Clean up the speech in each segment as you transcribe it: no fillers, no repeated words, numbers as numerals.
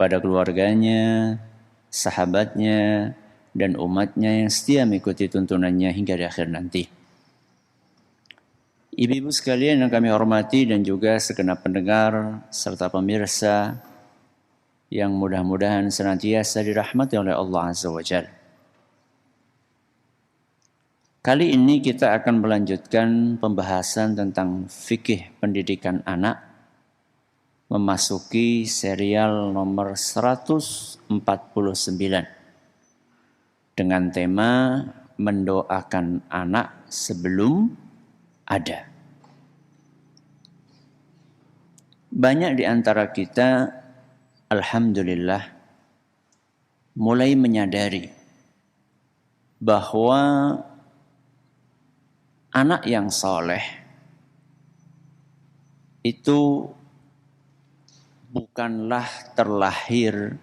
kepada keluarganya, sahabatnya, dan umatnya yang setia mengikuti tuntunannya hingga di akhir nanti. Ibu-ibu sekalian yang kami hormati dan juga segenap pendengar serta pemirsa yang mudah-mudahan senantiasa dirahmati oleh Allah Azza wa Jalla. Kali ini kita akan melanjutkan pembahasan tentang fikih pendidikan anak, memasuki serial nomor 149 dengan tema mendoakan anak sebelum ada. Banyak di antara kita, alhamdulillah, mulai menyadari bahwa anak yang soleh itu bukanlah terlahir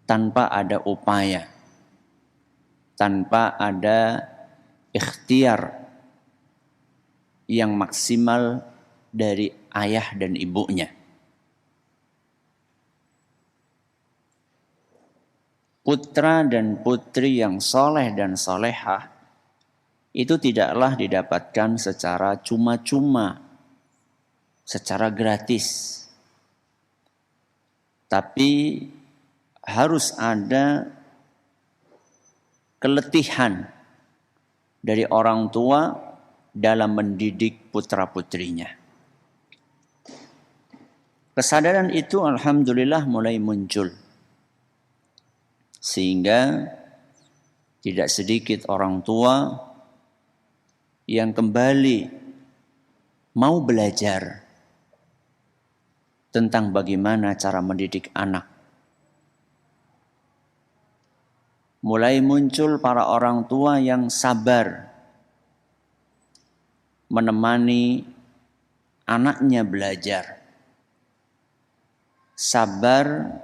tanpa ada upaya, tanpa ada ikhtiar yang maksimal dari ayah dan ibunya. Putra dan putri yang soleh dan solehah itu tidaklah didapatkan secara cuma-cuma, secara gratis. Tapi harus ada keletihan dari orang tua dalam mendidik putra-putrinya. Kesadaran itu alhamdulillah mulai muncul. Sehingga tidak sedikit orang tua yang kembali mau belajar tentang bagaimana cara mendidik anak. Mulai muncul para orang tua yang sabar menemani anaknya belajar. Sabar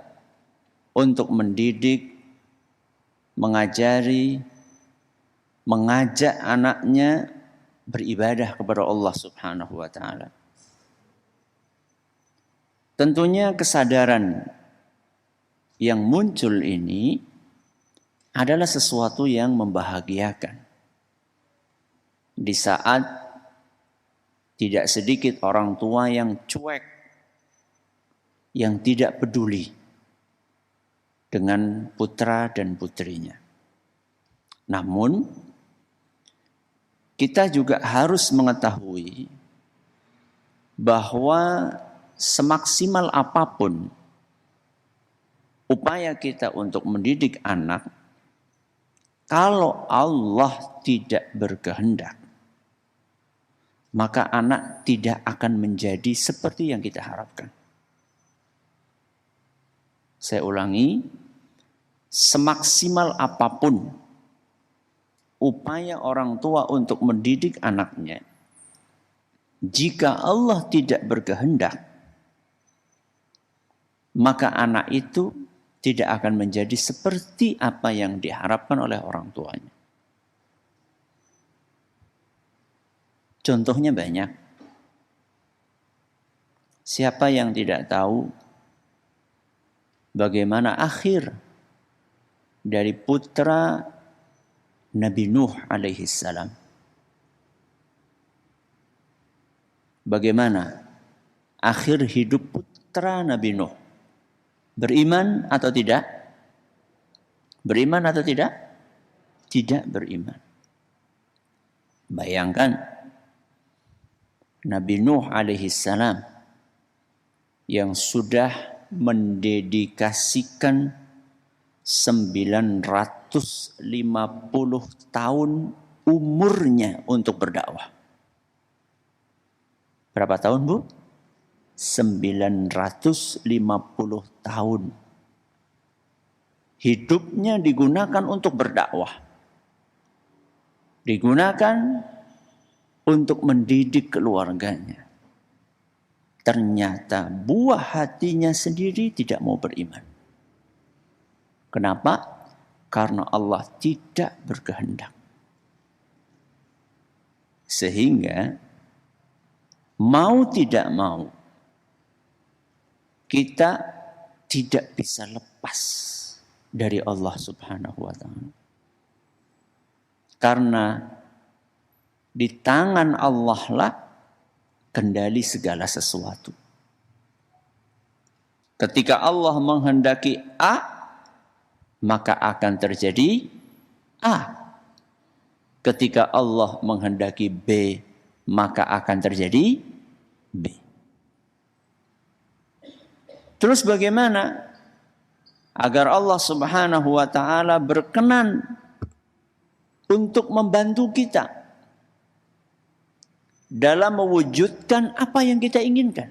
untuk mendidik, mengajari, mengajak anaknya beribadah kepada Allah Subhanahu wa taala. Tentunya kesadaran yang muncul ini adalah sesuatu yang membahagiakan. Di saat tidak sedikit orang tua yang cuek, yang tidak peduli dengan putra dan putrinya. Namun, kita juga harus mengetahui bahwa semaksimal apapun upaya kita untuk mendidik anak, kalau Allah tidak berkehendak, maka anak tidak akan menjadi seperti yang kita harapkan. Saya ulangi, semaksimal apapun upaya orang tua untuk mendidik anaknya, jika Allah tidak berkehendak, maka anak itu tidak akan menjadi seperti apa yang diharapkan oleh orang tuanya. Contohnya banyak. Siapa yang tidak tahu bagaimana akhir dari putra Nabi Nuh alaihi salam? Bagaimana akhir hidup putra Nabi Nuh? Beriman atau tidak? Beriman atau tidak? Tidak beriman. Bayangkan Nabi Nuh alaihi salam yang sudah mendedikasikan 950 tahun umurnya untuk berdakwah. Berapa tahun, Bu? 950 tahun. Hidupnya digunakan untuk berdakwah. Digunakan untuk mendidik keluarganya. Ternyata buah hatinya sendiri tidak mau beriman. Kenapa? Karena Allah tidak berkehendak. Sehingga mau tidak mau kita tidak bisa lepas dari Allah Subhanahu wa taala. Karena di tangan Allah lah kendali segala sesuatu. Ketika Allah menghendaki A, maka akan terjadi A. Ketika Allah menghendaki B, maka akan terjadi B. Terus bagaimana agar Allah Subhanahu wa taala berkenan untuk membantu kita dalam mewujudkan apa yang kita inginkan?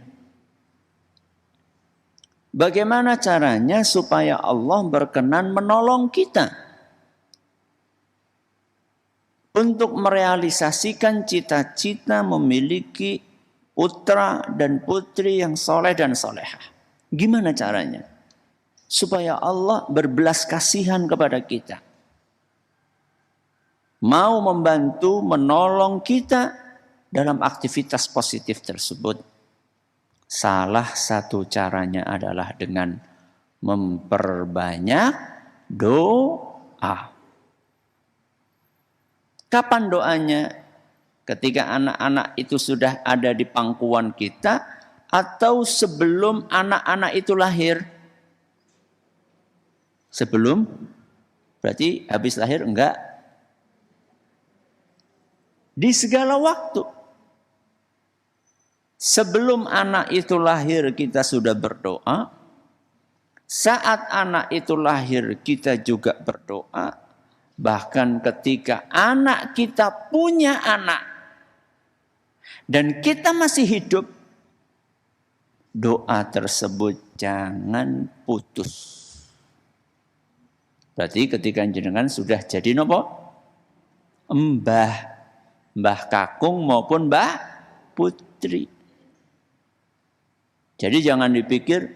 Bagaimana caranya supaya Allah berkenan menolong kita untuk merealisasikan cita-cita memiliki putra dan putri yang soleh dan solehah? Gimana caranya? Supaya Allah berbelas kasihan kepada kita. Mau membantu, menolong kita dalam aktivitas positif tersebut. Salah satu caranya adalah dengan memperbanyak doa. Kapan doanya? Ketika anak-anak itu sudah ada di pangkuan kita atau sebelum anak-anak itu lahir? Sebelum? Berarti habis lahir enggak? Di segala waktu. Sebelum anak itu lahir kita sudah berdoa. Saat anak itu lahir kita juga berdoa. Bahkan ketika anak kita punya anak dan kita masih hidup, doa tersebut jangan putus. Berarti ketika jenengan sudah jadi nopo? Mbah kakung maupun mbah putri. Jadi jangan dipikir,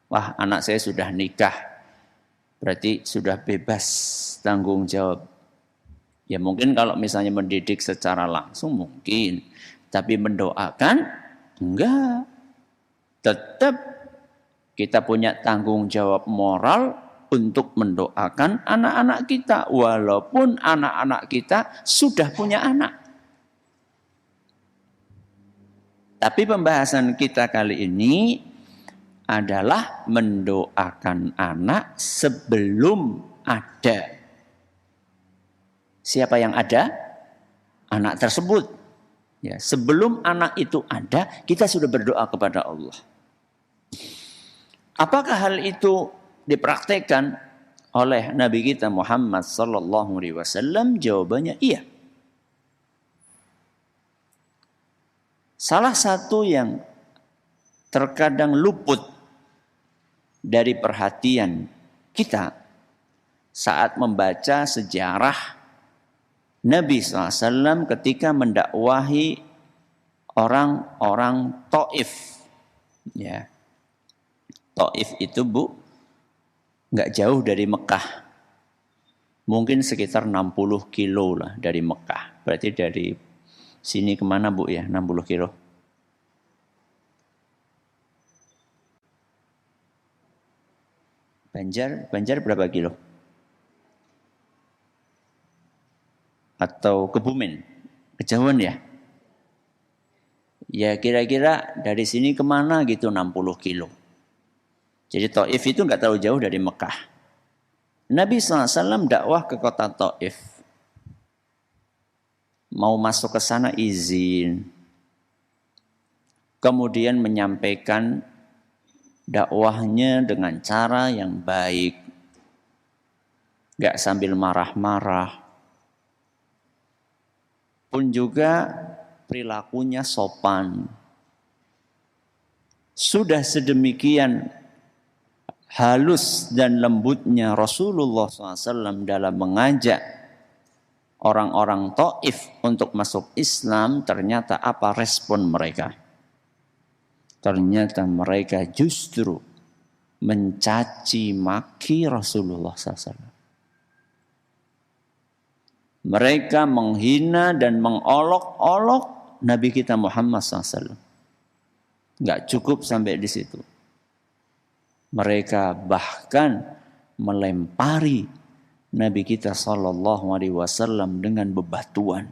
wah anak saya sudah nikah, berarti sudah bebas tanggung jawab. Ya mungkin kalau misalnya mendidik secara langsung mungkin, tapi mendoakan enggak. Tetap kita punya tanggung jawab moral untuk mendoakan anak-anak kita, walaupun anak-anak kita sudah punya anak. Tapi pembahasan kita kali ini adalah mendoakan anak sebelum ada. Siapa yang ada? Anak tersebut. Ya, sebelum anak itu ada, kita sudah berdoa kepada Allah. Apakah hal itu dipraktekkan oleh Nabi kita Muhammad sallallahu alaihi wasallam? Jawabannya iya. Salah satu yang terkadang luput dari perhatian kita saat membaca sejarah Nabi SAW ketika mendakwahi orang-orang Taif. Ya. Taif itu nggak jauh dari Mekah. Mungkin sekitar 60 kilo lah dari Mekah. Berarti dari sini kemana Bu ya, 60 kilo? Banjar berapa kilo? Atau Kebumen? Kejauhan ya? Ya kira-kira dari sini kemana gitu 60 kilo. Jadi Taif itu nggak terlalu jauh dari Mekah. Nabi SAW dakwah ke kota Taif. Mau masuk ke sana izin. Kemudian menyampaikan dakwahnya dengan cara yang baik. Gak sambil marah-marah. Pun juga perilakunya sopan. Sudah sedemikian halus dan lembutnya Rasulullah SAW dalam mengajak orang-orang Taif untuk masuk Islam, ternyata apa respon mereka? Ternyata mereka justru mencaci maki Rasulullah SAW. Mereka menghina dan mengolok-olok Nabi kita Muhammad SAW. Enggak cukup sampai di situ. Mereka bahkan melempari Nabi kita sallallahu alaihi wasallam dengan bebatuan.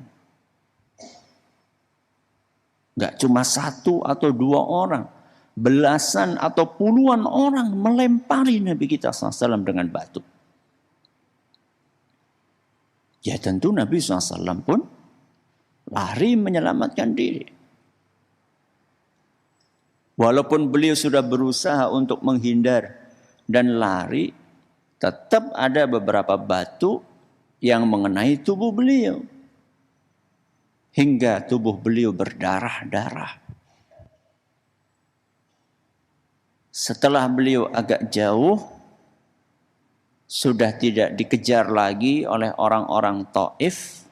Enggak cuma satu atau dua orang, belasan atau puluhan orang melempari Nabi kita sallallahu alaihi wasallam dengan batu. Ya tentu Nabi sallallahu alaihi wasallam pun lari menyelamatkan diri. Walaupun beliau sudah berusaha untuk menghindar dan lari, tetap ada beberapa batu yang mengenai tubuh beliau. Hingga tubuh beliau berdarah-darah. Setelah beliau agak jauh, sudah tidak dikejar lagi oleh orang-orang Taif,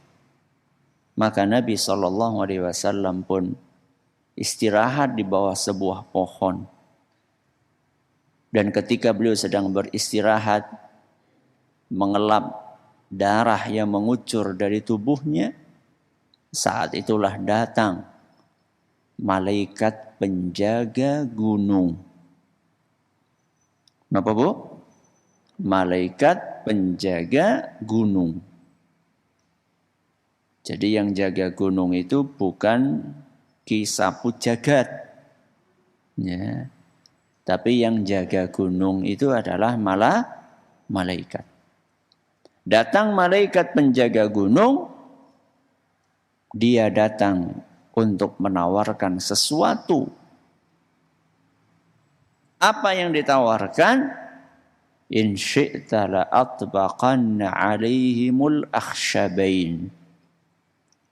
maka Nabi SAW pun istirahat di bawah sebuah pohon. Dan ketika beliau sedang beristirahat, mengelap darah yang mengucur dari tubuhnya, saat itulah datang malaikat penjaga gunung. Kenapa, Bu? Malaikat penjaga gunung. Jadi yang jaga gunung itu bukan Ki Sapu Jagat, ya. Tapi yang jaga gunung itu adalah malaikat. Datang malaikat penjaga gunung, dia datang untuk menawarkan sesuatu. Apa yang ditawarkan? In syi'ta la atbaqanna 'alaihimul akhsyabain.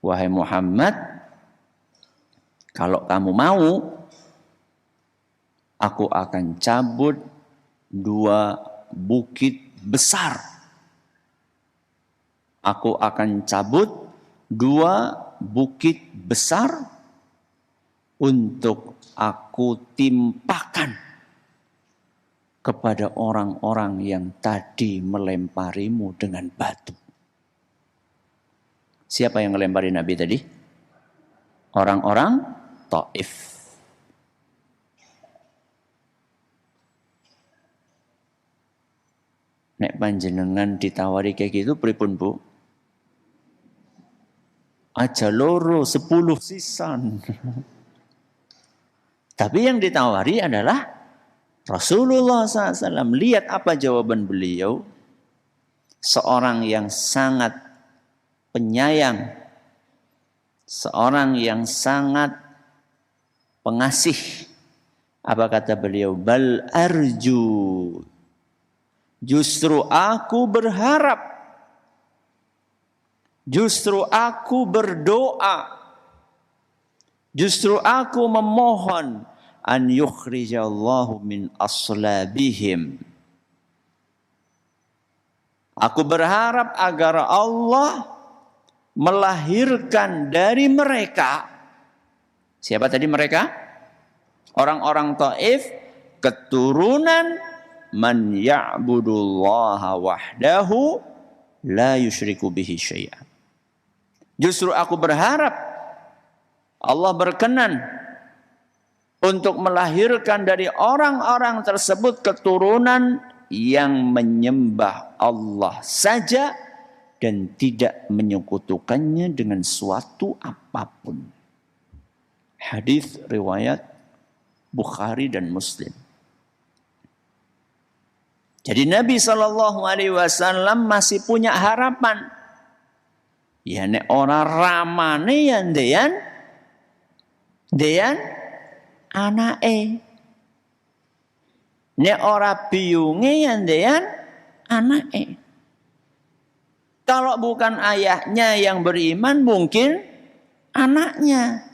Wahai Muhammad, kalau kamu mau, aku akan cabut 2 bukit besar. Aku akan cabut 2 bukit besar untuk aku timpakan kepada orang-orang yang tadi melemparimu dengan batu. Siapa yang melempari Nabi tadi? Orang-orang Taif. Nek panjenengan ditawari kayak gitu pripun, Bu? Aja loro 10 sisan. Tapi yang ditawari adalah Rasulullah SAW. Lihat apa jawaban beliau. Seorang yang sangat penyayang. Seorang yang sangat pengasih. Apa kata beliau? Bal arju. Justru aku berharap. Justru aku berdoa. Justru aku memohon. An yukhrijallahu min aslabihim. Aku berharap agar Allah melahirkan dari mereka. Siapa tadi mereka? Orang-orang Taif, keturunan man ya'budullaha wahdahu la yusyriku bihi syai'an. Justru aku berharap Allah berkenan untuk melahirkan dari orang-orang tersebut keturunan yang menyembah Allah saja dan tidak menyekutukannya dengan suatu apapun. Hadis riwayat Bukhari dan Muslim. Jadi Nabi SAW masih punya harapan. Ya nek ora ramane ya ndean anake. Nek ora biyunge ya ndean anake. Kalau bukan ayahnya yang beriman mungkin anaknya.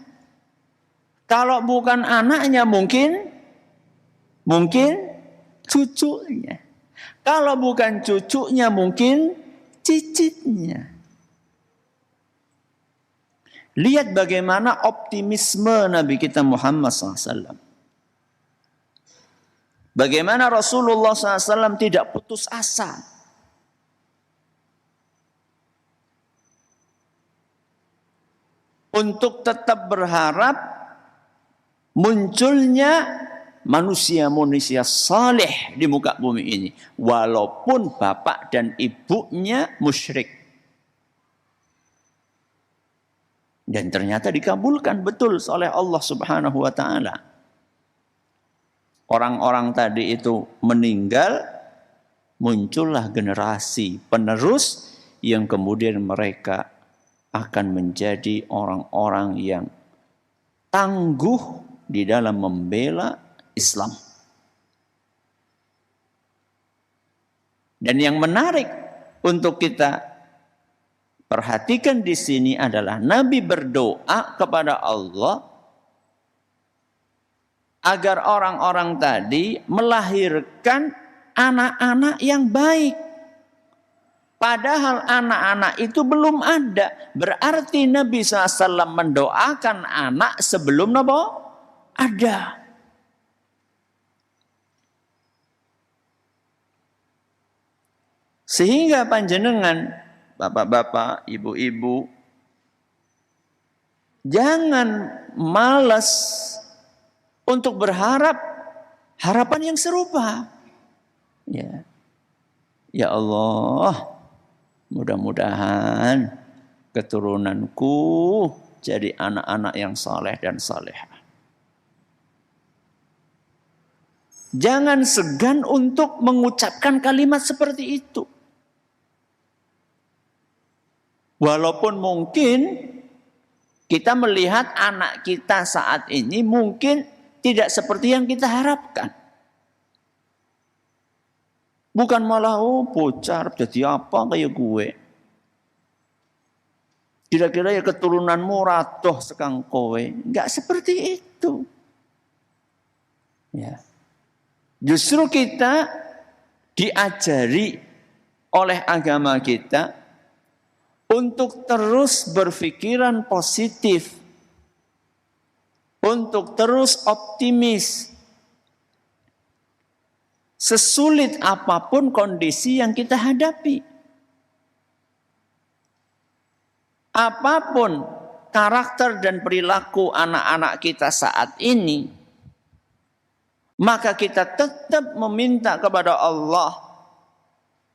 Kalau bukan anaknya mungkin cucunya. Kalau bukan cucunya mungkin cicitnya. Lihat bagaimana optimisme Nabi kita Muhammad SAW. Bagaimana Rasulullah SAW tidak putus asa. Untuk tetap berharap munculnya manusia-manusia saleh di muka bumi ini, walaupun bapak dan ibunya musyrik. Dan ternyata dikabulkan betul oleh Allah Subhanahu wa taala. Orang-orang tadi itu meninggal, muncullah generasi penerus yang kemudian mereka akan menjadi orang-orang yang tangguh di dalam membela Islam. Dan yang menarik untuk kita perhatikan di sini adalah Nabi berdoa kepada Allah agar orang-orang tadi melahirkan anak-anak yang baik. Padahal anak-anak itu belum ada. Berarti Nabi SAW mendoakan anak sebelum apa? Ada. Sehingga panjenengan, bapak-bapak, ibu-ibu, jangan malas untuk berharap harapan yang serupa. Ya Allah, mudah-mudahan keturunanku jadi anak-anak yang saleh dan salehah. Jangan segan untuk mengucapkan kalimat seperti itu. Walaupun mungkin kita melihat anak kita saat ini mungkin tidak seperti yang kita harapkan. Bukan malah bocah jadi apa kayak gue. Kira-kira ya keturunanmu ratoh sekang kowe. Enggak seperti itu. Ya. Justru kita diajari oleh agama kita untuk terus berpikiran positif, untuk terus optimis. Sesulit apapun kondisi yang kita hadapi. Apapun karakter dan perilaku anak-anak kita saat ini, maka kita tetap meminta kepada Allah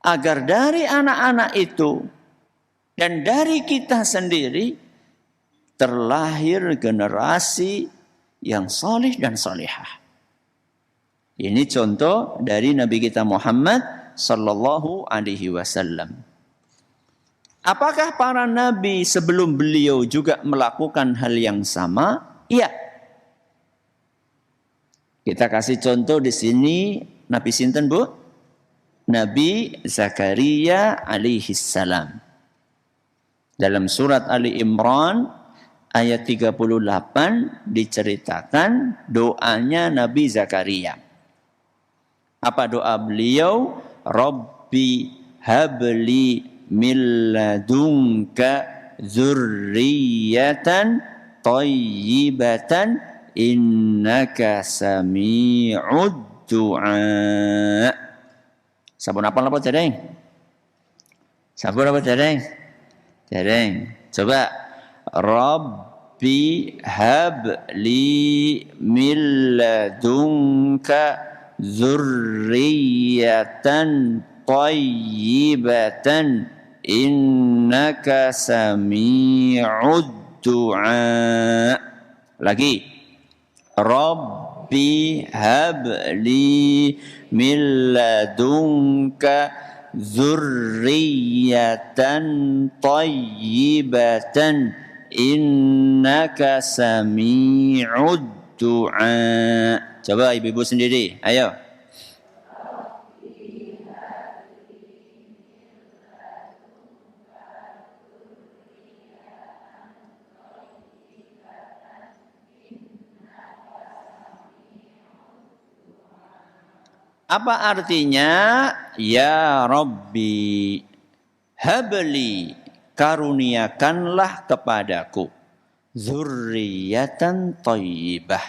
agar dari anak-anak itu dan dari kita sendiri terlahir generasi yang saleh dan salihah. Ini contoh dari Nabi kita Muhammad sallallahu alaihi wasallam. Apakah para nabi sebelum beliau juga melakukan hal yang sama? Iya. Kita kasih contoh di sini Nabi sinten, Bu? Nabi Zakaria alaihi salam. Dalam surat Ali Imran ayat 38 diceritakan doanya Nabi Zakaria. Apa doa beliau? Rabbi habli min ladunka dzurriyyatan thayyibatan innaka sami'ud du'a. Sabun apa dereng? Sabun apa dereng? Dereng. Coba. Rabbi habli min ladunka dzurriyyatan thayyibatan innaka sami'ud du'a. Lagi. Rabbi habli min ladunka dzurriyyatan thayyibatan innaka sami'ud du'a. Coba ibu-ibu sendiri, ayo. Apa artinya? Ya Rabbi, habli, karuniakanlah kepadaku dzurriyyatan thayyibah,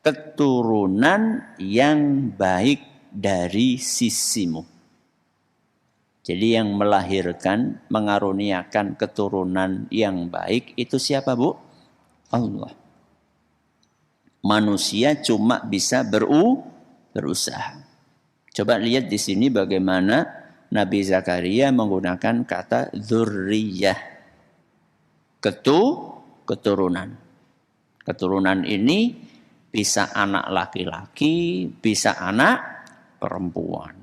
keturunan yang baik dari sisimu. Jadi yang melahirkan, mengaruniakan keturunan yang baik itu siapa, Bu? Allah. Manusia cuma bisa berusaha. Coba lihat di sini bagaimana Nabi Zakaria menggunakan kata dzurriyyah. Keturunan. Keturunan ini bisa anak laki-laki, bisa anak perempuan.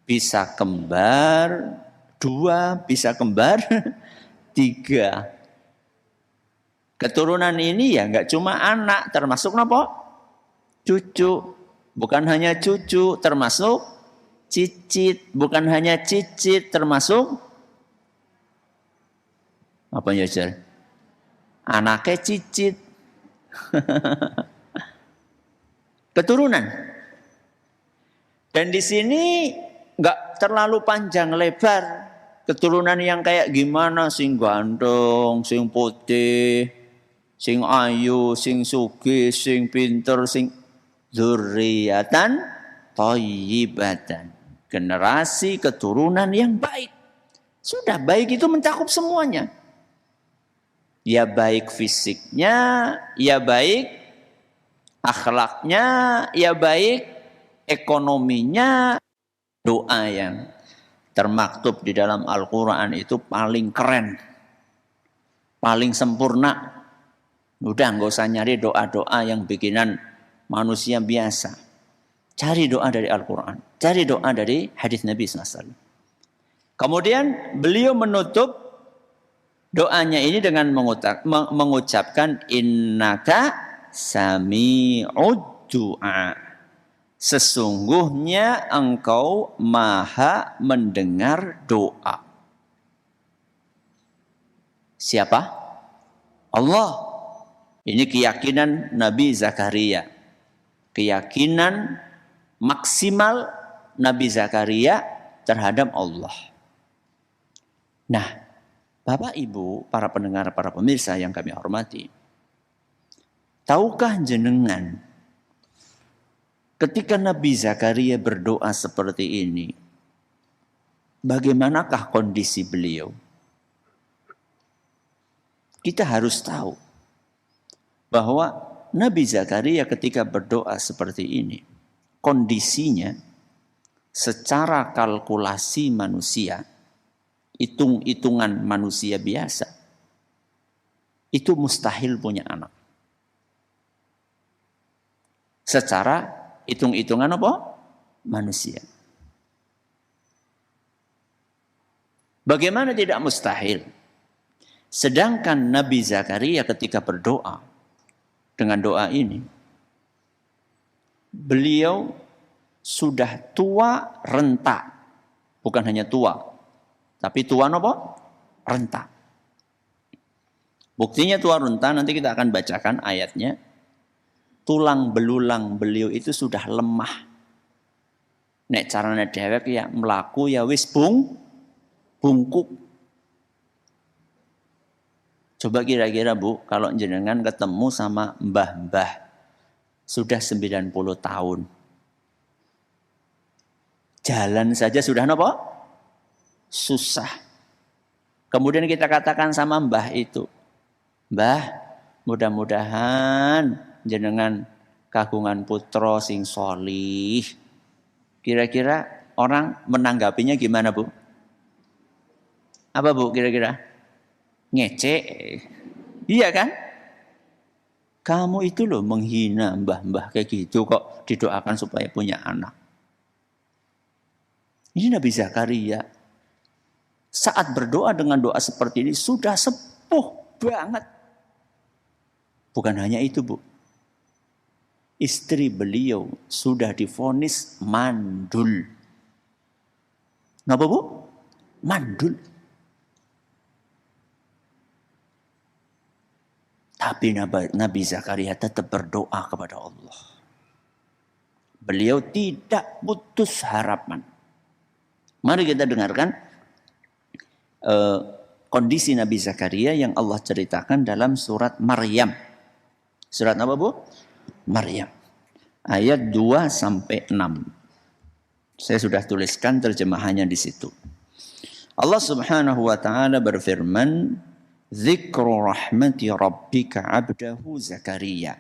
Bisa kembar 2, bisa kembar 3. Keturunan ini ya enggak cuma anak, termasuk apa? Cucu. Bukan hanya cucu, termasuk cicit. Bukan hanya cicit, termasuk apa ya, Jar? Anaknya cicit. Keturunan. Dan di sini enggak terlalu panjang lebar. Keturunan yang kayak gimana, sing ganteng, sing putih, sing ayu, sing sugih, sing pinter, sing dzurriyyatan thayyibatan. Generasi keturunan yang baik. Sudah baik itu mencakup semuanya. Ya baik fisiknya, ya baik akhlaknya, ya baik ekonominya. Doa yang termaktub di dalam Al-Quran itu paling keren, paling sempurna. Udah nggak usah nyari doa-doa yang bikinan manusia biasa. Cari doa dari Al-Quran, cari doa dari hadis Nabi SAW. Kemudian beliau menutup doanya ini dengan mengucapkan innaka sami'ud du'a. Sesungguhnya engkau maha mendengar doa. Siapa? Allah. Ini keyakinan Nabi Zakaria. Keyakinan maksimal Nabi Zakaria terhadap Allah. Nah, Bapak Ibu, para pendengar, para pemirsa yang kami hormati. Tahukah jenengan ketika Nabi Zakaria berdoa seperti ini, bagaimanakah kondisi beliau? Kita harus tahu bahwa Nabi Zakaria ketika berdoa seperti ini, kondisinya secara kalkulasi manusia, hitung-hitungan manusia biasa, itu mustahil punya anak. Secara hitung-hitungan apa? Manusia. Bagaimana tidak mustahil? Sedangkan Nabi Zakaria ketika berdoa dengan doa ini, beliau sudah tua renta. Bukan hanya tua, tapi tua apa? Renta. Buktinya tua renta, nanti kita akan bacakan ayatnya. Tulang belulang beliau itu sudah lemah. Nek carane dhewek ya mlaku ya wis bungkuk. Coba kira-kira Bu, kalau jenengan ketemu sama mbah-mbah sudah 90 tahun. Jalan saja sudah apa? Susah. Kemudian kita katakan sama mbah itu, Mbah, mudah-mudahan jenengan kagungan putra sing solih. Kira-kira orang menanggapinya gimana Bu? Apa Bu kira-kira? Ngecek. Iya kan? Kamu itu loh menghina mbah-mbah kayak gitu kok didoakan supaya punya anak. Ini Nabi Zakaria. Saat berdoa dengan doa seperti ini sudah sepuh banget. Bukan hanya itu Bu. Istri beliau sudah divonis mandul. Kenapa Bu? Mandul. Tapi Nabi Zakaria tetap berdoa kepada Allah. Beliau tidak putus harapan. Mari kita dengarkan kondisi Nabi Zakaria yang Allah ceritakan dalam surat Maryam. Surat apa Bu? Maryam. Ayat 2 sampai 6. Saya sudah tuliskan terjemahannya di situ. Allah Subhanahu wa taala berfirman, "Dzikru rahmati rabbika 'abdahu Zakaria."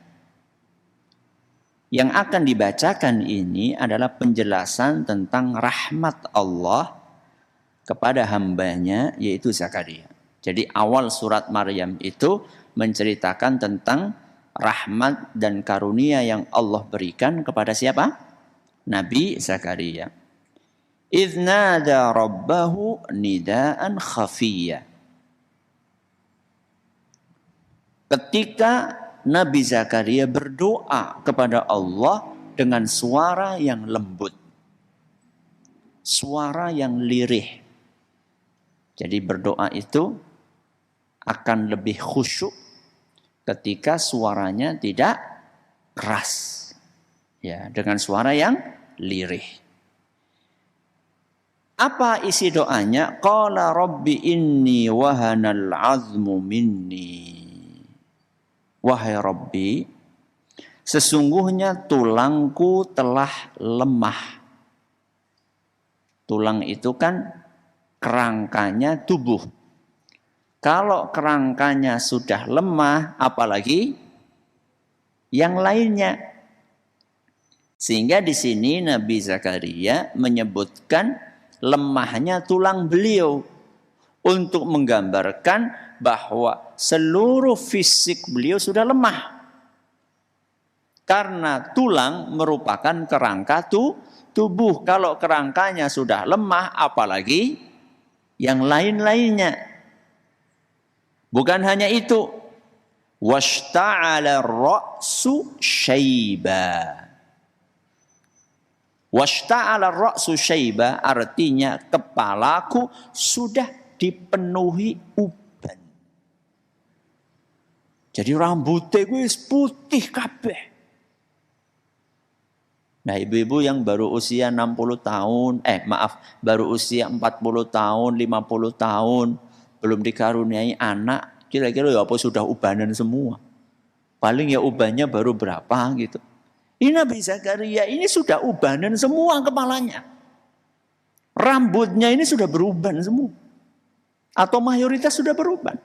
Yang akan dibacakan ini adalah penjelasan tentang rahmat Allah kepada hambanya, yaitu Zakaria. Jadi awal surat Maryam itu menceritakan tentang rahmat dan karunia yang Allah berikan kepada siapa? Nabi Zakaria. Idz nada rabbahu nidaan khafiyya. Ketika Nabi Zakaria berdoa kepada Allah dengan suara yang lembut. Suara yang lirih. Jadi berdoa itu akan lebih khusyuk ketika suaranya tidak keras. Ya, dengan suara yang lirih. Apa isi doanya? Qala rabbi inni wahanal azmu minni. Wahai Rabbi, sesungguhnya tulangku telah lemah. Tulang itu kan kerangkanya tubuh. Kalau kerangkanya sudah lemah, apalagi yang lainnya. Sehingga di sini Nabi Zakaria menyebutkan lemahnya tulang beliau untuk menggambarkan bahwa seluruh fisik beliau sudah lemah. Karena tulang merupakan kerangka tubuh. Kalau kerangkanya sudah lemah, apalagi yang lain-lainnya. Bukan hanya itu. Washta'ala ra'su syaiba. Washta'ala ra'su syaiba artinya kepalaku sudah dipenuhi uban. Jadi rambutnya gue putih kabeh. Nah, ibu-ibu yang baru usia 60 tahun, baru usia 40 tahun, 50 tahun, belum dikaruniai anak, kira-kira ya apa sudah ubanan semua. Paling ya ubannya baru berapa gitu. Ini Nabi Zakaria ini sudah ubanan semua kepalanya. Rambutnya ini sudah beruban semua. Atau mayoritas sudah beruban.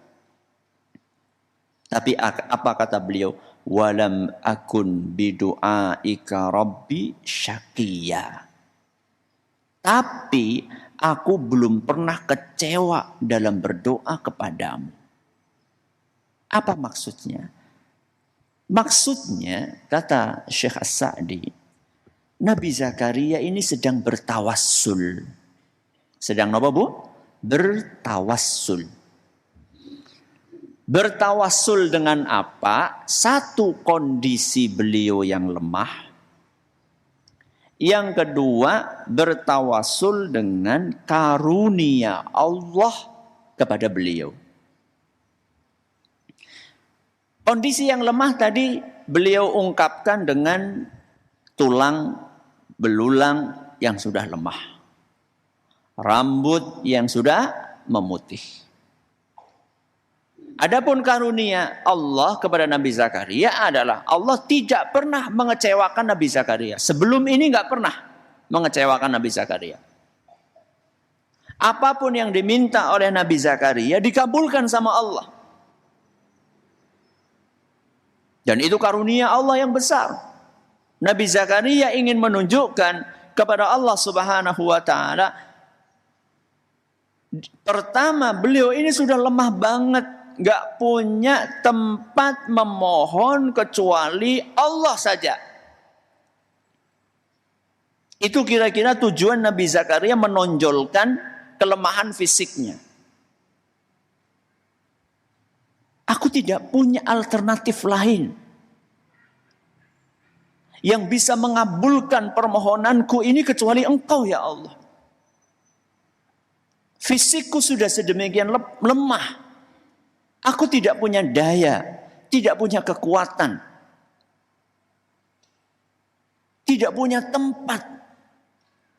Tapi apa kata beliau? Walam akun bidu'aika rabbi syaqiyya. Tapi aku belum pernah kecewa dalam berdoa kepadamu. Apa maksudnya? Maksudnya, kata Syekh As-Sa'di, Nabi Zakaria ini sedang bertawassul. Sedang apa, Bu? Bertawassul. Bertawassul dengan apa? Satu, kondisi beliau yang lemah. Yang kedua, bertawassul dengan karunia Allah kepada beliau. Kondisi yang lemah tadi beliau ungkapkan dengan tulang belulang yang sudah lemah. Rambut yang sudah memutih. Adapun karunia Allah kepada Nabi Zakaria adalah Allah tidak pernah mengecewakan Nabi Zakaria. Sebelum ini enggak pernah mengecewakan Nabi Zakaria. Apapun yang diminta oleh Nabi Zakaria dikabulkan sama Allah. Dan itu karunia Allah yang besar. Nabi Zakaria ingin menunjukkan kepada Allah Subhanahu wa taala, pertama beliau ini sudah lemah banget. Gak punya tempat memohon kecuali Allah saja. Itu kira-kira tujuan Nabi Zakaria menonjolkan kelemahan fisiknya. Aku tidak punya alternatif lain yang bisa mengabulkan permohonanku ini kecuali Engkau ya Allah. Fisikku sudah sedemikian lemah. Aku tidak punya daya, tidak punya kekuatan, tidak punya tempat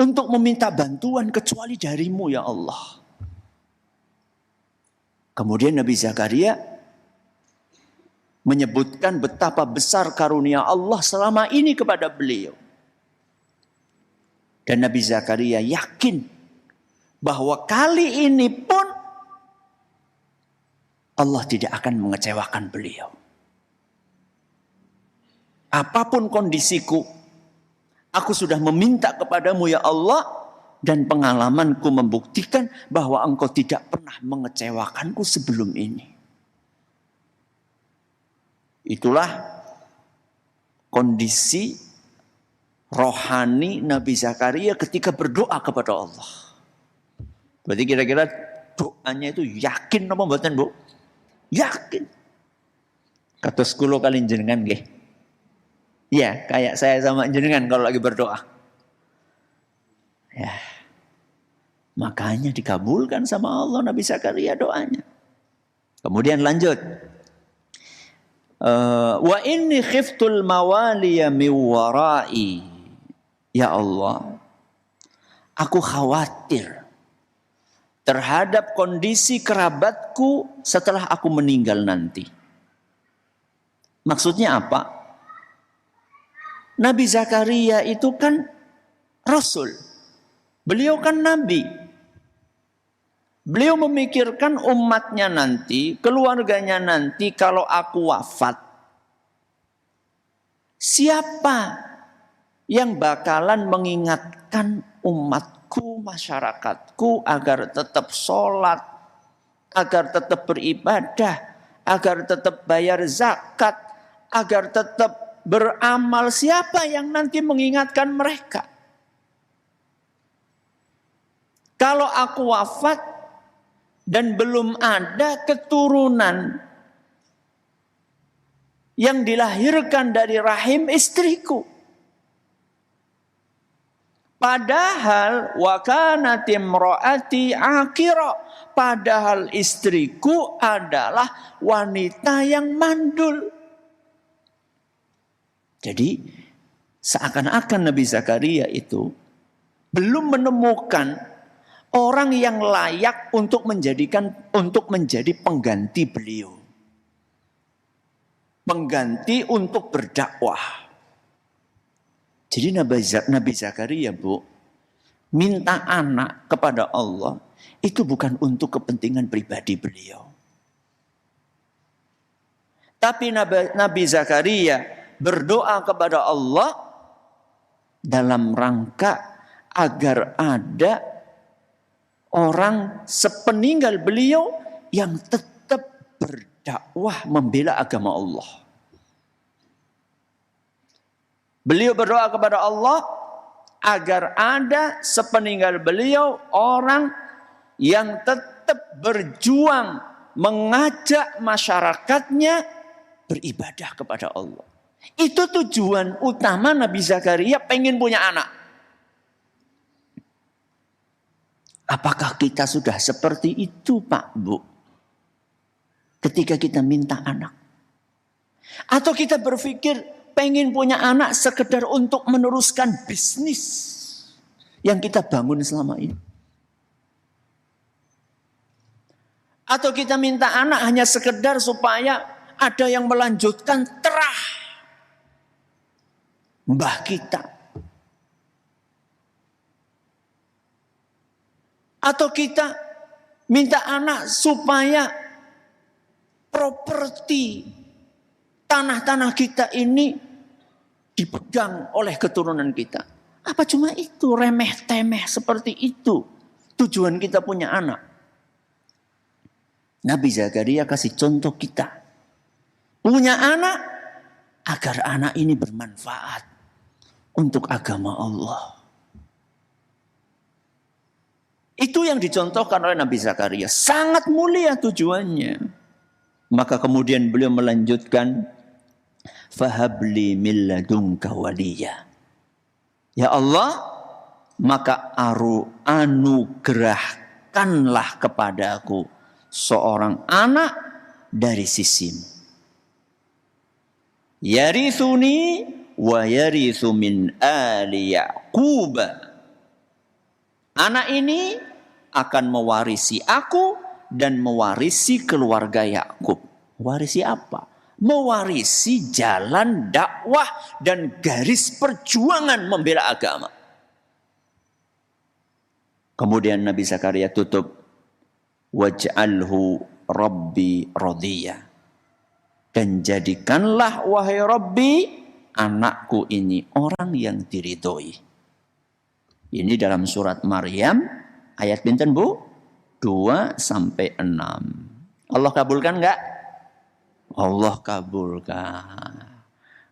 untuk meminta bantuan kecuali darimu ya Allah. Kemudian Nabi Zakaria menyebutkan betapa besar karunia Allah selama ini kepada beliau. Dan Nabi Zakaria yakin bahwa kali ini pun Allah tidak akan mengecewakan beliau. Apapun kondisiku, aku sudah meminta kepadamu ya Allah, dan pengalamanku membuktikan bahwa engkau tidak pernah mengecewakanku sebelum ini. Itulah kondisi rohani Nabi Zakaria ketika berdoa kepada Allah. Berarti kira-kira doanya itu yakin apa mboten, Bu? Yakin. Kados kula kali jenengan nggih. Ya, kayak saya sama jenengan kalau lagi berdoa. Ya. Makanya dikabulkan sama Allah Nabi Zakaria doanya. Kemudian lanjut. Wa inni khiftul mawaliya min warai. Ya Allah, aku khawatir terhadap kondisi kerabatku setelah aku meninggal nanti. Maksudnya apa? Nabi Zakaria itu kan Rasul. Beliau kan Nabi. Beliau memikirkan umatnya nanti, keluarganya nanti kalau aku wafat. Siapa yang bakalan mengingatkan umatku, masyarakatku agar tetap sholat, agar tetap beribadah, agar tetap bayar zakat, agar tetap beramal. Siapa yang nanti mengingatkan mereka? Kalau aku wafat dan belum ada keturunan yang dilahirkan dari rahim istriku. Padahal wa kanat imraati aqira, padahal istriku adalah wanita yang mandul. Jadi seakan-akan Nabi Zakaria itu belum menemukan orang yang layak untuk menjadi pengganti beliau. Pengganti untuk berdakwah. Jadi Nabi Zakaria, Bu, minta anak kepada Allah itu bukan untuk kepentingan pribadi beliau. Tapi Nabi Zakaria berdoa kepada Allah dalam rangka agar ada orang sepeninggal beliau yang tetap berdakwah membela agama Allah. Beliau berdoa kepada Allah agar ada sepeninggal beliau orang yang tetap berjuang mengajak masyarakatnya beribadah kepada Allah. Itu tujuan utama Nabi Zakaria pengen punya anak. Apakah kita sudah seperti itu, Pak, Bu? Ketika kita minta anak. Atau kita berpikir pengen punya anak sekedar untuk meneruskan bisnis yang kita bangun selama ini. Atau kita minta anak hanya sekedar supaya ada yang melanjutkan terah mbah kita. Atau kita minta anak supaya properti tanah-tanah kita ini dipegang oleh keturunan kita. Apa cuma itu, remeh-temeh seperti itu tujuan kita punya anak? Nabi Zakaria kasih contoh kita. Punya anak agar anak ini bermanfaat untuk agama Allah. Itu yang dicontohkan oleh Nabi Zakaria. Sangat mulia tujuannya. Maka kemudian beliau melanjutkan, fahabli min ladunka waliya. Ya Allah, maka anugerahkanlah kepadaku seorang anak dari sisimu. Yarithuni wa yarithu min ali Ya'qub. Anak ini akan mewarisi aku dan mewarisi keluarga Yakub. Warisi apa? Mewarisi jalan dakwah dan garis perjuangan membela agama. Kemudian Nabi Zakaria tutup, waj'alhu rabbi radiyah. Dan jadikanlah wahai Rabbi anakku ini orang yang diridhoi. Ini dalam surat Maryam ayat pinten Bu? 2 sampai 6. Allah kabulkan enggak? Allah kabulkan.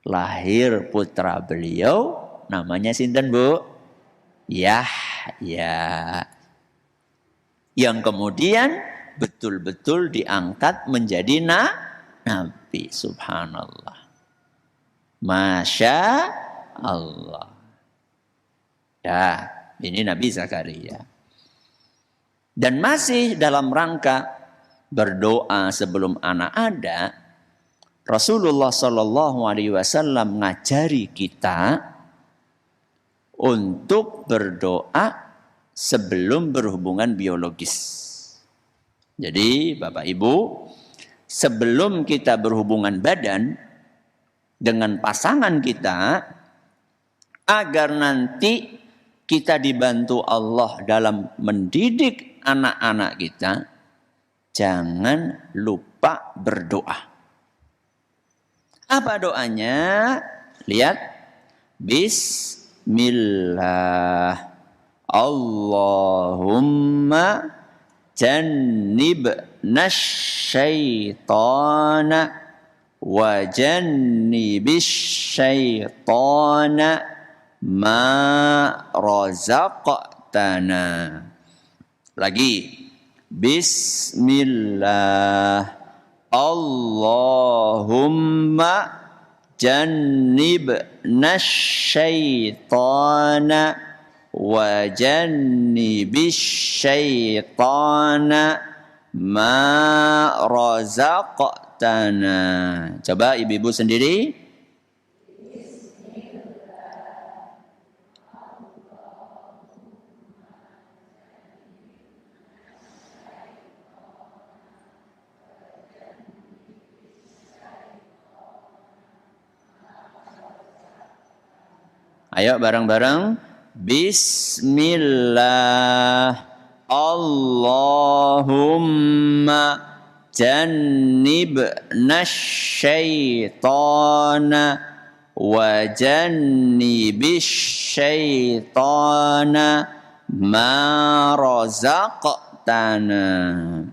Lahir putra beliau namanya sinten Bu? Yahya. Yang kemudian betul-betul diangkat menjadi nabi. Subhanallah. Masya Allah. Ya, ini Nabi Zakaria. Dan masih dalam rangka berdoa sebelum anak ada, Rasulullah Shallallahu Alaihi Wasallam ngajari kita untuk berdoa sebelum berhubungan biologis. Jadi Bapak Ibu, sebelum kita berhubungan badan dengan pasangan kita, agar nanti kita dibantu Allah dalam mendidik anak-anak kita, jangan lupa berdoa. Apa doanya? Lihat. Bismillah. Allahumma jannibna syaitana wa jannibis syaitana ma razaqtana. Lagi. Bismillah. Allahumma jannibna syaitana wa jannibis syaitana ma razaqtana. Coba ibu-ibu sendiri. Ayo bareng-bareng. Bismillah. Allahumma jannibna syaitana wa jannibis syaitana ma razaqtana.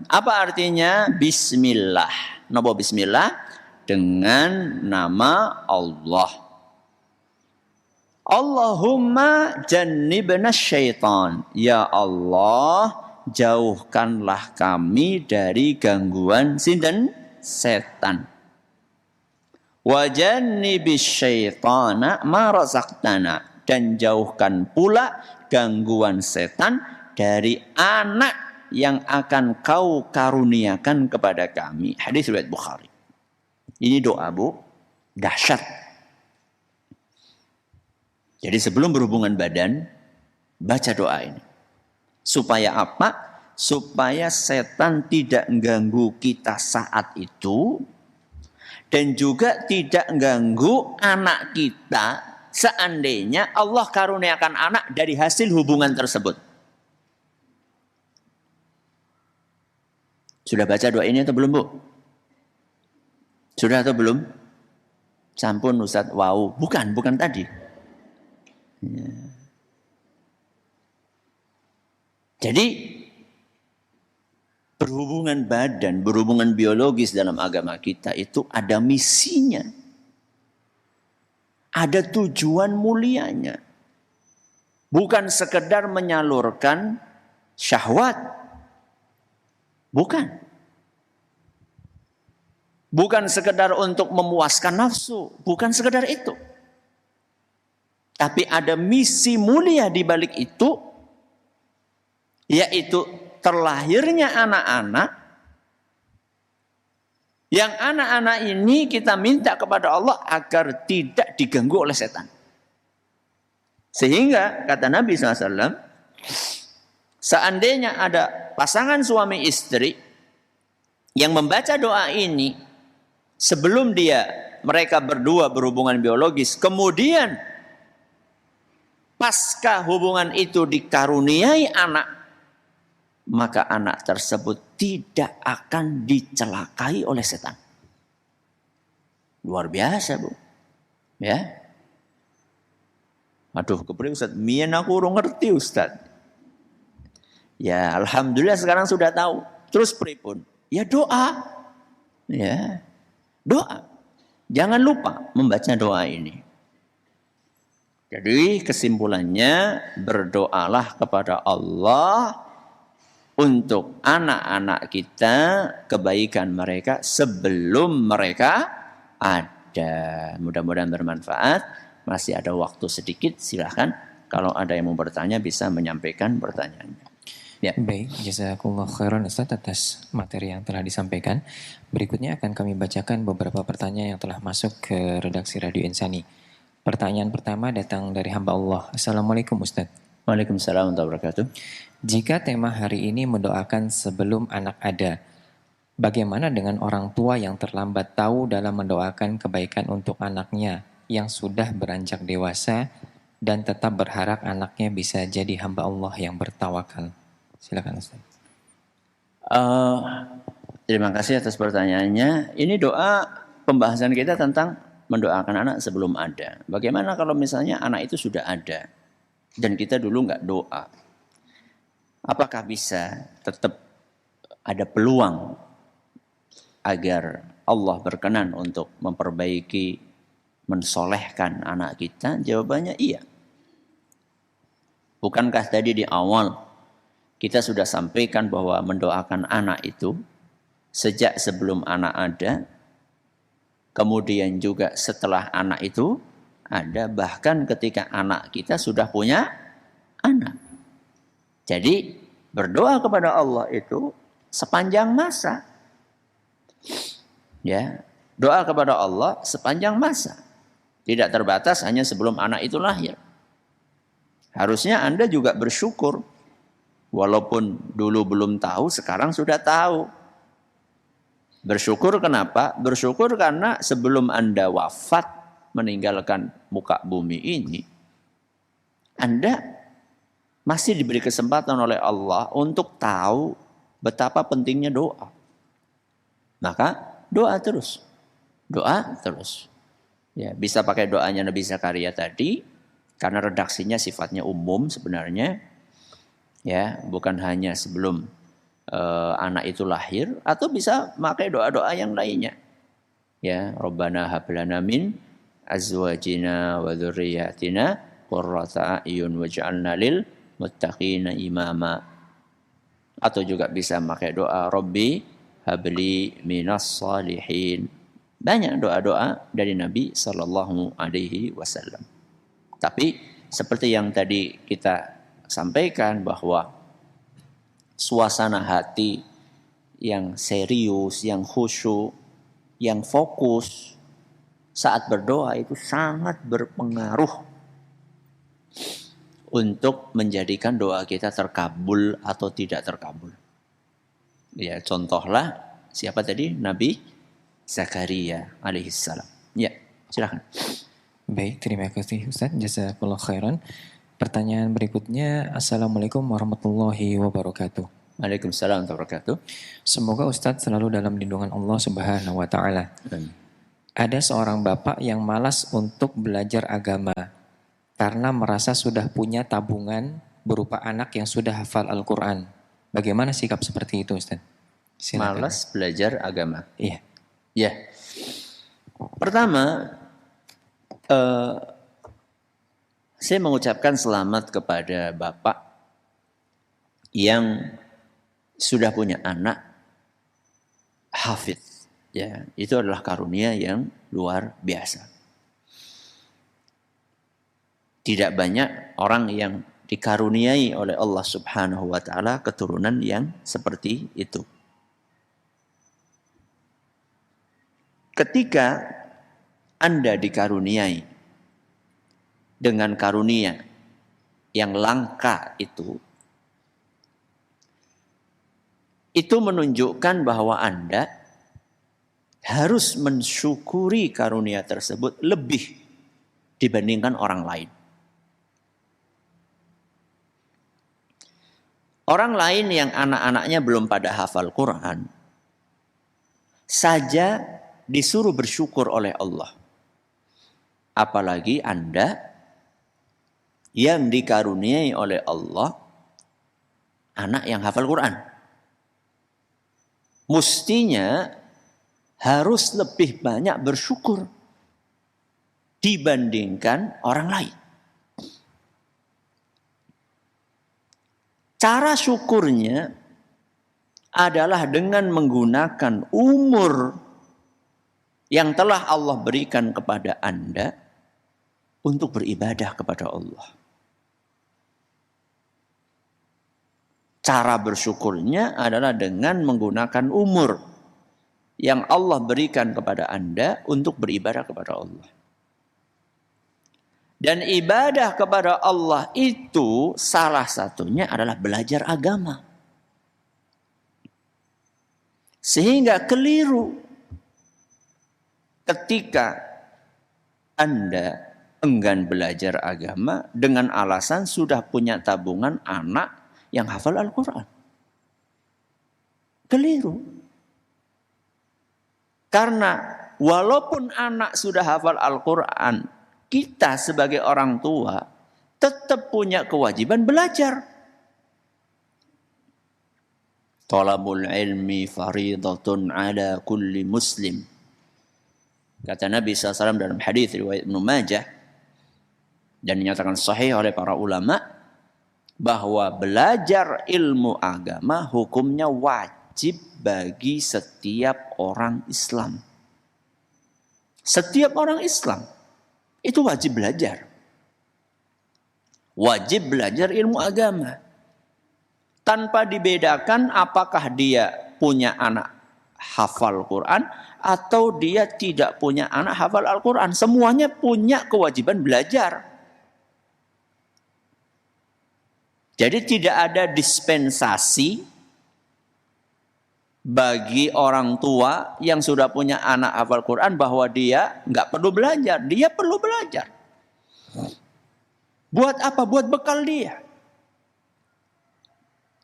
Apa artinya bismillah? Napa bismillah? Dengan nama Allah. Allahumma jannibna syaitan. Ya Allah, jauhkanlah kami dari gangguan sinten? Setan. Wa jannibis syaitana ma razaqtana. Dan jauhkan pula gangguan setan dari anak yang akan kau karuniakan kepada kami. Hadis riwayat Bukhari. Ini doa Bu, dahsyat. Jadi sebelum berhubungan badan, baca doa ini. Supaya apa? Supaya setan tidak mengganggu kita saat itu. Dan juga tidak mengganggu anak kita seandainya Allah karuniakan anak dari hasil hubungan tersebut. Sudah baca doa ini atau belum Bu? Sudah atau belum? Sampun Ustaz, wow. Bukan tadi. Ya. Jadi berhubungan badan, berhubungan biologis dalam agama kita itu ada misinya. Ada tujuan mulianya. Bukan sekedar menyalurkan syahwat. Bukan. Bukan sekedar untuk memuaskan nafsu. Bukan sekedar itu. Tapi ada misi mulia di balik itu, yaitu terlahirnya anak-anak, yang anak-anak ini kita minta kepada Allah agar tidak diganggu oleh setan. Sehingga kata Nabi SAW, seandainya ada pasangan suami istri yang membaca doa ini sebelum mereka berdua berhubungan biologis, kemudian pasca hubungan itu dikaruniai anak, maka anak tersebut tidak akan dicelakai oleh setan. Luar biasa Bu. Ya. Aduh, kepriye Ustaz? Mien aku urung ngerti Ustaz. Ya, alhamdulillah sekarang sudah tahu. Terus pripun? Ya doa. Ya. Doa. Jangan lupa membaca doa ini. Jadi kesimpulannya berdoalah kepada Allah untuk anak-anak kita, kebaikan mereka sebelum mereka ada. Mudah-mudahan bermanfaat. Masih ada waktu sedikit, silahkan. Kalau ada yang mau bertanya bisa menyampaikan pertanyaannya. Ya. Baik, jazakumullah khairan Ustaz atas materi yang telah disampaikan. Berikutnya akan kami bacakan beberapa pertanyaan yang telah masuk ke redaksi Radio Insani. Pertanyaan pertama datang dari hamba Allah. Assalamualaikum Ustaz. Waalaikumsalam warahmatullahi wabarakatuh. Jika tema hari ini mendoakan sebelum anak ada, bagaimana dengan orang tua yang terlambat tahu dalam mendoakan kebaikan untuk anaknya yang sudah beranjak dewasa dan tetap berharap anaknya bisa jadi hamba Allah yang bertawakal? Silakan Ustaz. Terima kasih atas pertanyaannya. Ini doa pembahasan kita tentang mendoakan anak sebelum ada. Bagaimana kalau misalnya anak itu sudah ada dan kita dulu nggak doa? Apakah bisa tetap ada peluang agar Allah berkenan untuk memperbaiki, mensolehkan anak kita? Jawabannya iya. Bukankah tadi di awal kita sudah sampaikan bahwa mendoakan anak itu sejak sebelum anak ada, kemudian juga setelah anak itu ada, bahkan ketika anak kita sudah punya anak. Jadi berdoa kepada Allah itu sepanjang masa. Ya, doa kepada Allah sepanjang masa. Tidak terbatas hanya sebelum anak itu lahir. Harusnya Anda juga bersyukur. Walaupun dulu belum tahu, sekarang sudah tahu. Bersyukur kenapa? Bersyukur karena sebelum Anda wafat meninggalkan muka bumi ini, Anda masih diberi kesempatan oleh Allah untuk tahu betapa pentingnya doa. Maka doa terus. Doa terus. Ya, bisa pakai doanya Nabi Zakaria tadi karena redaksinya sifatnya umum sebenarnya. Ya, bukan hanya sebelum anak itu lahir, atau bisa pakai doa-doa yang lainnya. Ya, Rabbana hab lana min azwajina wa dzurriyyatina qurrata a'yun waj'alna lil muttaqina imama. Atau juga bisa pakai doa Rabbi habli minas salihin. Banyak doa-doa dari Nabi sallallahu alaihi wasallam. Tapi seperti yang tadi kita sampaikan bahwa suasana hati yang serius, yang khusyuk, yang fokus saat berdoa itu sangat berpengaruh untuk menjadikan doa kita terkabul atau tidak terkabul. Ya, contohlah siapa tadi? Nabi Zakaria alaihissalam. Ya, silakan. Baik, terima kasih Ustaz. Jazakallah khairan. Pertanyaan berikutnya, Assalamualaikum warahmatullahi wabarakatuh. Waalaikumsalam warahmatullahi wabarakatuh. Semoga Ustaz selalu dalam lindungan Allah Subhanahu wa taala. Ada seorang bapak yang malas untuk belajar agama karena merasa sudah punya tabungan berupa anak yang sudah hafal Al-Quran. Bagaimana sikap seperti itu Ustaz? Silakan. Malas belajar agama. Iya. Ya. Pertama, saya mengucapkan selamat kepada bapak yang sudah punya anak hafidz. Ya, itu adalah karunia yang luar biasa. Tidak banyak orang yang dikaruniai oleh Allah Subhanahu wa taala keturunan yang seperti itu. Ketika Anda dikaruniai dengan karunia yang langka itu menunjukkan bahwa Anda harus mensyukuri karunia tersebut lebih dibandingkan orang lain. Orang lain yang anak-anaknya belum pada hafal Quran saja disuruh bersyukur oleh Allah. Apalagi Anda yang dikaruniai oleh Allah anak yang hafal Quran. Mestinya harus lebih banyak bersyukur dibandingkan orang lain. Cara syukurnya adalah dengan menggunakan umur yang telah Allah berikan kepada Anda untuk beribadah kepada Allah. Cara bersyukurnya adalah dengan menggunakan umur yang Allah berikan kepada Anda untuk beribadah kepada Allah. Dan ibadah kepada Allah itu salah satunya adalah belajar agama. Sehingga keliru ketika Anda enggan belajar agama dengan alasan sudah punya tabungan anak yang hafal Al-Quran. Keliru. Karena walaupun anak sudah hafal Al-Quran, kita sebagai orang tua tetap punya kewajiban belajar. Talabul ilmi faridatun ala kulli muslim. Kata Nabi SAW dalam hadis riwayat Ibnu Majah dan dinyatakan sahih oleh para ulama, bahwa belajar ilmu agama hukumnya wajib bagi setiap orang Islam. Setiap orang Islam itu wajib belajar. Wajib belajar ilmu agama. Tanpa dibedakan apakah dia punya anak hafal Quran atau dia tidak punya anak hafal Al-Quran. Semuanya punya kewajiban belajar. Jadi tidak ada dispensasi bagi orang tua yang sudah punya anak hafal Quran bahwa dia nggak perlu belajar. Dia perlu belajar. Buat apa? Buat bekal dia.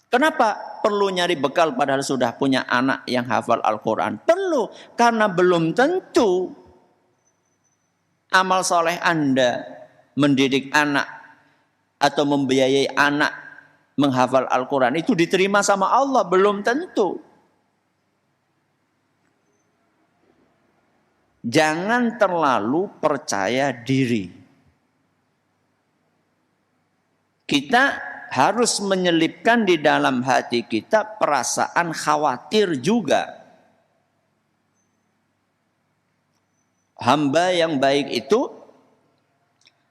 Kenapa perlu nyari bekal padahal sudah punya anak yang hafal Al-Quran? Perlu, karena belum tentu amal soleh Anda mendidik anak atau membiayai anak menghafal Al-Quran itu diterima sama Allah, belum tentu. Jangan terlalu percaya diri. Kita harus menyelipkan di dalam hati kita perasaan khawatir juga. Hamba yang baik itu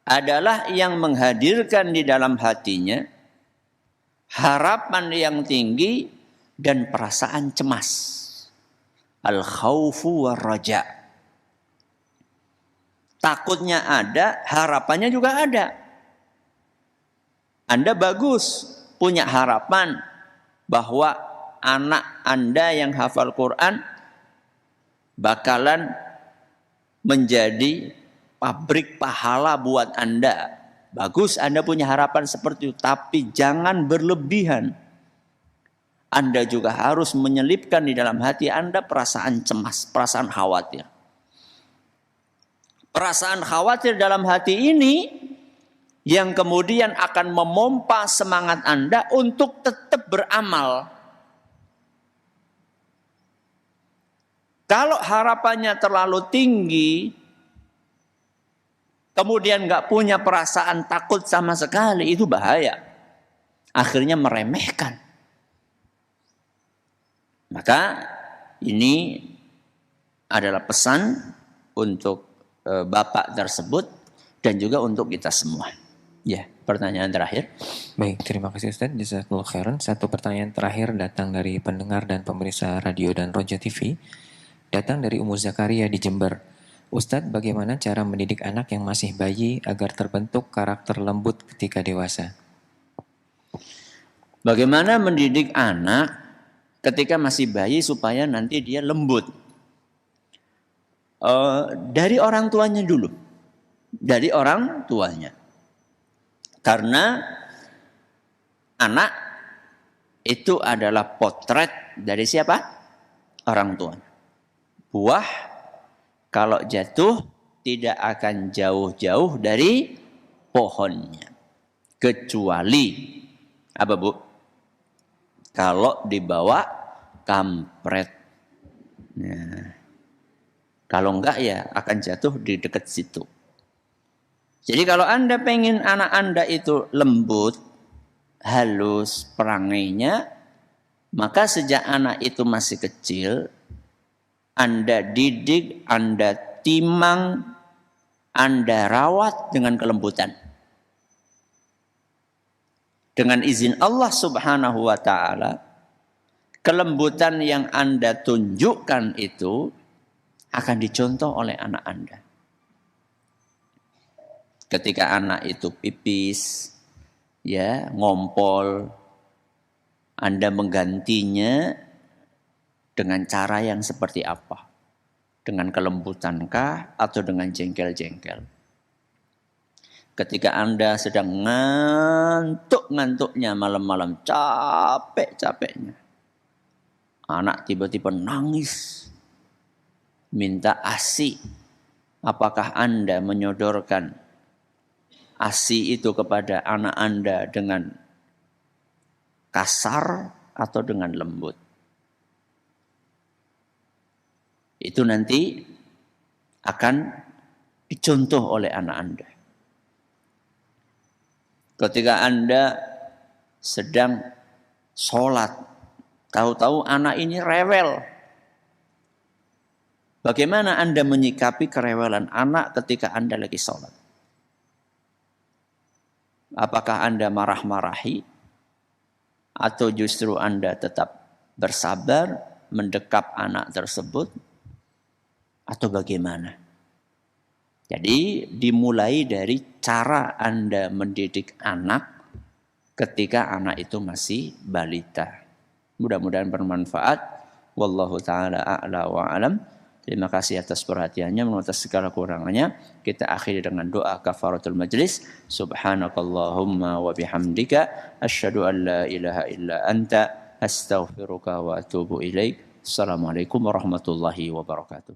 adalah yang menghadirkan di dalam hatinya harapan yang tinggi dan perasaan cemas. Al-khawfu war-raja. Takutnya ada, harapannya juga ada. Anda bagus punya harapan bahwa anak Anda yang hafal Quran bakalan menjadi pabrik pahala buat Anda. Bagus Anda punya harapan seperti itu, tapi jangan berlebihan. Anda juga harus menyelipkan di dalam hati Anda perasaan cemas, perasaan khawatir. Perasaan khawatir dalam hati ini yang kemudian akan memompa semangat Anda untuk tetap beramal. Kalau harapannya terlalu tinggi, kemudian nggak punya perasaan takut sama sekali, itu bahaya. Akhirnya meremehkan. Maka ini adalah pesan untuk Bapak tersebut dan juga untuk kita semua. Ya, pertanyaan terakhir. Baik, terima kasih Ustaz. Jazakallahu khairan. Satu pertanyaan terakhir datang dari pendengar dan pemirsa radio dan Roja TV. Datang dari Ummu Zakaria di Jember. Ustadz, bagaimana cara mendidik anak yang masih bayi agar terbentuk karakter lembut ketika dewasa? Bagaimana mendidik anak ketika masih bayi supaya nanti dia lembut? Dari orang tuanya dulu. Dari orang tuanya. Karena anak itu adalah potret dari siapa? Orang tuanya. Buah kalau jatuh tidak akan jauh-jauh dari pohonnya. Kecuali apa Bu? Kalau dibawa kampret. Nah, kalau enggak ya akan jatuh di dekat situ. Jadi kalau Anda pengen anak Anda itu lembut, halus perangainya, maka sejak anak itu masih kecil, Anda didik, Anda timang, Anda rawat dengan kelembutan. Dengan izin Allah Subhanahu wa ta'ala, kelembutan yang Anda tunjukkan itu akan dicontoh oleh anak Anda. Ketika anak itu pipis, ya, ngompol, Anda menggantinya dengan cara yang seperti apa? Dengan kelembutankah atau dengan jengkel-jengkel? Ketika Anda sedang ngantuk-ngantuknya malam-malam, capek-capeknya, anak tiba-tiba nangis, minta ASI. Apakah Anda menyodorkan ASI itu kepada anak Anda dengan kasar atau dengan lembut? Itu nanti akan dicontoh oleh anak Anda. Ketika Anda sedang sholat, tahu-tahu anak ini rewel. Bagaimana Anda menyikapi kerewelan anak ketika Anda lagi sholat? Apakah Anda marah-marahi? Atau justru Anda tetap bersabar, mendekap anak tersebut? Atau bagaimana? Jadi dimulai dari cara Anda mendidik anak ketika anak itu masih balita. Mudah-mudahan bermanfaat. Wallahu ta'ala a'la wa alam. Terima kasih atas perhatiannya, atas segala kurangannya. Kita akhiri dengan doa kafaratul majlis. Subhanakallahumma wa bihamdika asyhadu an la ilaha illa anta astaghfiruka wa atubu ilaik. Assalamualaikum warahmatullahi wabarakatuh.